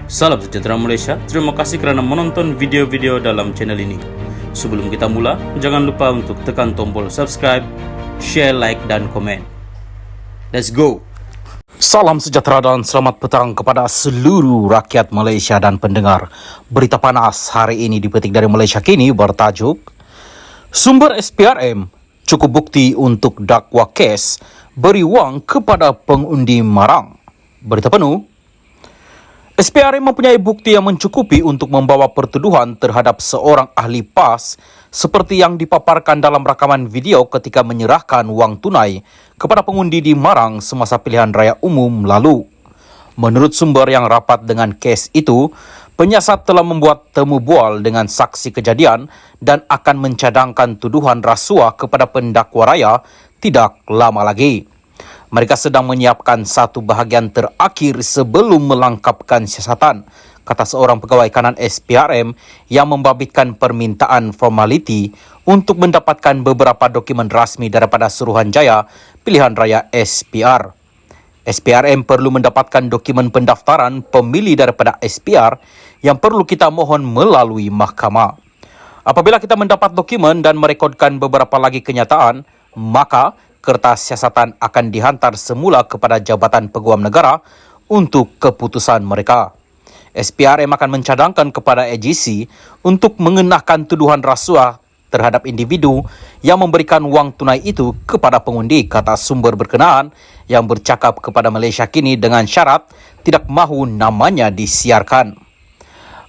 Salam sejahtera Malaysia, terima kasih kerana menonton video-video dalam channel ini. Sebelum kita mula, jangan lupa untuk tekan tombol subscribe, share, like dan komen. Let's go! Salam sejahtera dan selamat petang kepada seluruh rakyat Malaysia dan pendengar. Berita panas hari ini dipetik dari Malaysia Kini bertajuk Sumber SPRM, cukup bukti untuk dakwa kes, beri wang kepada pengundi Marang. Berita penuh, SPRM mempunyai bukti yang mencukupi untuk membawa pertuduhan terhadap seorang ahli PAS seperti yang dipaparkan dalam rakaman video ketika menyerahkan wang tunai kepada pengundi di Marang semasa pilihan raya umum lalu. Menurut sumber yang rapat dengan kes itu, penyiasat telah membuat temu bual dengan saksi kejadian dan akan mencadangkan tuduhan rasuah kepada pendakwa raya tidak lama lagi. Mereka sedang menyiapkan satu bahagian terakhir sebelum melengkapkan siasatan, kata seorang pegawai kanan SPRM yang membabitkan permintaan formaliti untuk mendapatkan beberapa dokumen rasmi daripada Suruhanjaya Pilihan Raya SPR. SPRM perlu mendapatkan dokumen pendaftaran pemilih daripada SPR yang perlu kita mohon melalui mahkamah. Apabila kita mendapat dokumen dan merekodkan beberapa lagi kenyataan, maka kertas siasatan akan dihantar semula kepada Jabatan Peguam Negara untuk keputusan mereka. SPRM akan mencadangkan kepada AGC untuk mengenakan tuduhan rasuah terhadap individu yang memberikan wang tunai itu kepada pengundi, kata sumber berkenaan yang bercakap kepada Malaysia Kini dengan syarat tidak mahu namanya disiarkan.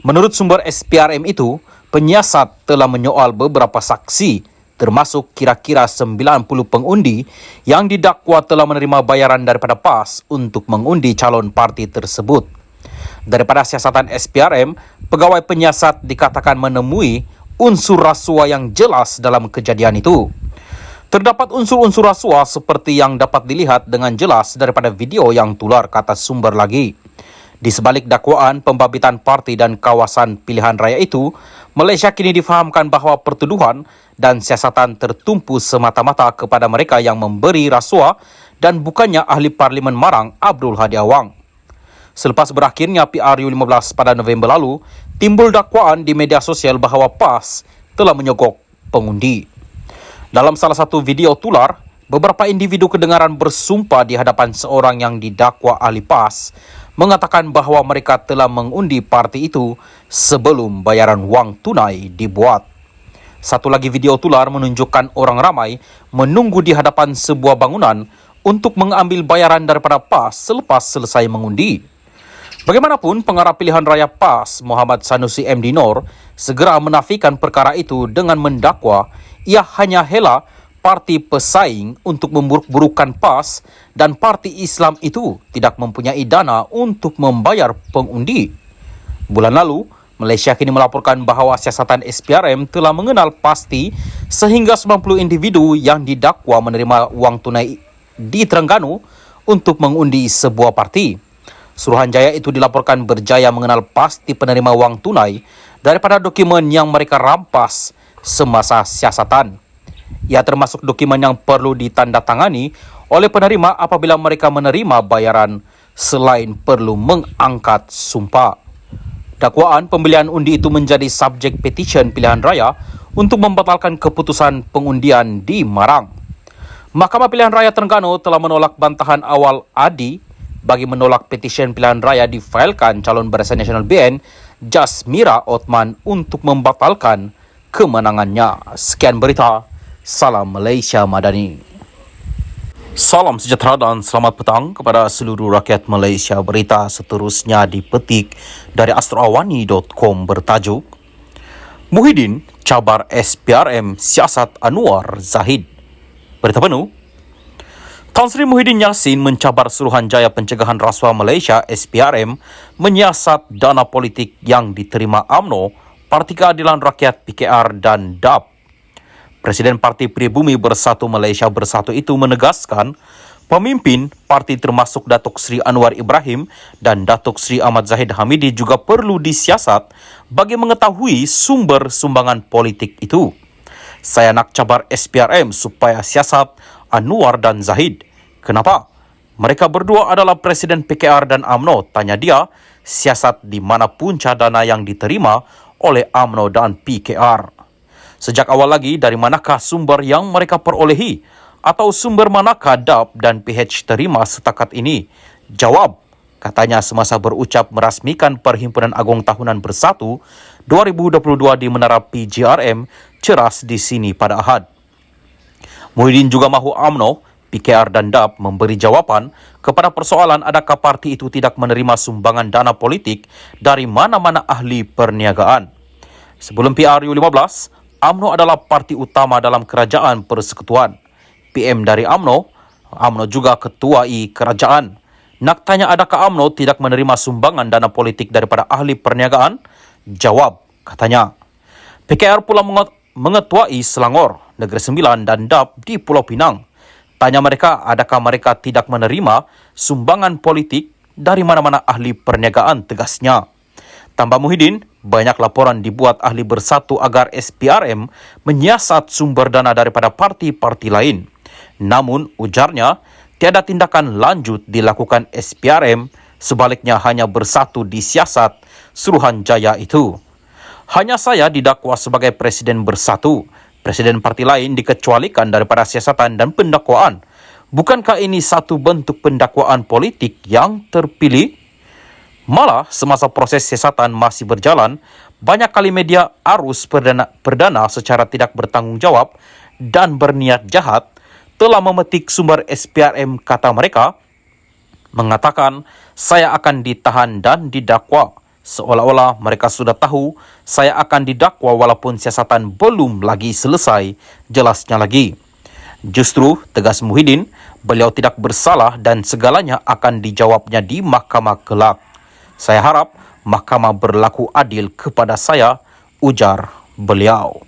Menurut sumber SPRM itu, penyiasat telah menyoal beberapa saksi termasuk kira-kira 90 pengundi yang didakwa telah menerima bayaran daripada PAS untuk mengundi calon parti tersebut. Daripada siasatan SPRM, pegawai penyiasat dikatakan menemui unsur rasuah yang jelas dalam kejadian itu. Terdapat unsur-unsur rasuah seperti yang dapat dilihat dengan jelas daripada video yang tular, kata sumber lagi. Di sebalik dakwaan pembabitan parti dan kawasan pilihan raya itu, Malaysia Kini difahamkan bahawa pertuduhan dan siasatan tertumpu semata-mata kepada mereka yang memberi rasuah dan bukannya ahli Parlimen Marang Abdul Hadi Awang. Selepas berakhirnya PRU15 pada November lalu, timbul dakwaan di media sosial bahawa PAS telah menyogok pengundi. Dalam salah satu video tular, beberapa individu kedengaran bersumpah di hadapan seorang yang didakwa ahli PAS mengatakan bahawa mereka telah mengundi parti itu sebelum bayaran wang tunai dibuat. Satu lagi video tular menunjukkan orang ramai menunggu di hadapan sebuah bangunan untuk mengambil bayaran daripada PAS selepas selesai mengundi. Bagaimanapun, pengarah pilihan raya PAS Muhammad Sanusi MD Noor segera menafikan perkara itu dengan mendakwa ia hanya hela parti pesaing untuk memburuk-burukkan PAS dan parti Islam itu tidak mempunyai dana untuk membayar pengundi. Bulan lalu, Malaysia Kini melaporkan bahawa siasatan SPRM telah mengenal pasti sehingga 90 individu yang didakwa menerima wang tunai di Terengganu untuk mengundi sebuah parti. Suruhanjaya itu dilaporkan berjaya mengenal pasti penerima wang tunai daripada dokumen yang mereka rampas semasa siasatan. Ia termasuk dokumen yang perlu ditandatangani oleh penerima apabila mereka menerima bayaran selain perlu mengangkat sumpah. Dakwaan pembelian undi itu menjadi subjek petisyen pilihan raya untuk membatalkan keputusan pengundian di Marang. Mahkamah Pilihan Raya Terengganu telah menolak bantahan awal ADI bagi menolak petisyen pilihan raya difailkan calon Barisan Nasional BN Jasmira Othman untuk membatalkan kemenangannya. Sekian berita. Salam Malaysia Madani. Salam sejahtera dan selamat petang kepada seluruh rakyat Malaysia. Berita seterusnya dipetik dari astroawani.com bertajuk Muhyiddin cabar SPRM siasat Anwar Zahid. Berita penuh, Tan Sri Muhyiddin Yassin mencabar Suruhanjaya Pencegahan Rasuah Malaysia SPRM menyiasat dana politik yang diterima UMNO, Parti Keadilan Rakyat PKR dan DAP. Presiden Parti Pribumi Bersatu Malaysia Bersatu itu menegaskan pemimpin parti termasuk Datuk Seri Anwar Ibrahim dan Datuk Seri Ahmad Zahid Hamidi juga perlu disiasat bagi mengetahui sumber sumbangan politik itu. Saya nak cabar SPRM supaya siasat Anwar dan Zahid. Kenapa? Mereka berdua adalah Presiden PKR dan UMNO, tanya dia siasat di mana punca dana yang diterima oleh UMNO dan PKR. Sejak awal lagi, dari manakah sumber yang mereka perolehi? Atau sumber manakah DAP dan PH terima setakat ini? Jawab, katanya semasa berucap merasmikan Perhimpunan Agung Tahunan Bersatu 2022 di Menara PGRM Ceras di sini pada Ahad. Muhyiddin juga mahu UMNO, PKR dan DAP memberi jawapan kepada persoalan adakah parti itu tidak menerima sumbangan dana politik dari mana-mana ahli perniagaan. Sebelum PRU 15, UMNO adalah parti utama dalam kerajaan persekutuan. PM dari UMNO juga ketuai kerajaan. Nak tanya adakah UMNO tidak menerima sumbangan dana politik daripada ahli perniagaan? Jawab, katanya. PKR pula mengetuai Selangor, Negeri Sembilan dan DAP di Pulau Pinang. Tanya mereka adakah mereka tidak menerima sumbangan politik dari mana-mana ahli perniagaan, tegasnya. Tambah Muhyiddin, banyak laporan dibuat ahli bersatu agar SPRM menyiasat sumber dana daripada parti-parti lain. Namun, ujarnya, tiada tindakan lanjut dilakukan SPRM, sebaliknya hanya bersatu disiasat Suruhanjaya itu. Hanya saya didakwa sebagai presiden bersatu. Presiden parti lain dikecualikan daripada siasatan dan pendakwaan. Bukankah ini satu bentuk pendakwaan politik yang terpilih? Malah, semasa proses siasatan masih berjalan, banyak kali media arus perdana secara tidak bertanggung jawab dan berniat jahat telah memetik sumber SPRM, kata mereka, mengatakan saya akan ditahan dan didakwa. Seolah-olah mereka sudah tahu saya akan didakwa walaupun siasatan belum lagi selesai, jelasnya lagi. Justru, tegas Muhyiddin, beliau tidak bersalah dan segalanya akan dijawabnya di mahkamah kelak. Saya harap mahkamah berlaku adil kepada saya, ujar beliau.